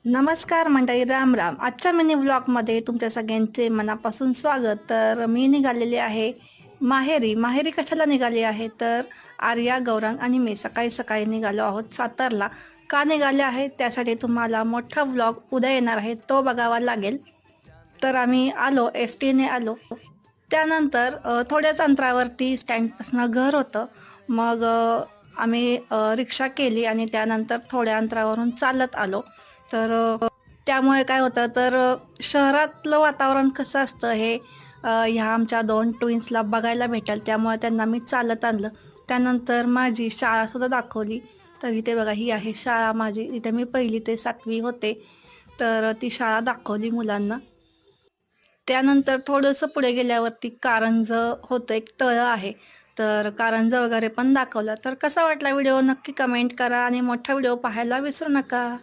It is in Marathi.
नमस्कार मंडळी, राम राम. आजच्या मिनी व्लॉगमध्ये तुमच्या सगळ्यांचे मनापासून स्वागत. तर मी निघालेले आहे माहेरी कशाला निघाली आहे तर आर्या, गौरांग आणि मी सकाळी सकाळी निघालो आहोत सातारला. का निघाले आहे त्यासाठी तुम्हाला मोठा व्लॉग उद्या येणार आहे, तो बघावा लागेल. तर आम्ही आलो, एस टीने आलो. त्यानंतर थोड्याच अंतरावरती स्टँडपासून घर होतं. मग आम्ही रिक्षा केली आणि त्यानंतर थोड्या अंतरावरून चालत आलो. तर त्यामुळे काय होतं तर शहरातलं वातावरण कसं असतं हे ह्या आमच्या दोन ट्विन्सला बघायला भेटेल, त्यामुळे त्यांना मी चालत आणलं. त्यानंतर माझी शाळासुद्धा दाखवली. तर इथे बघा, ही आहे शाळा माझी, इथे मी 1ली ते 7वी होते. तर ती शाळा दाखवली मुलांना. त्यानंतर थोडंसं पुढे गेल्यावरती कारंजं होतं, एक तळं आहे. तर कारंजं वगैरे पण दाखवलं. तर कसा वाटला व्हिडिओ नक्की कमेंट करा आणि मोठा व्हिडिओ पाहायला विसरू नका.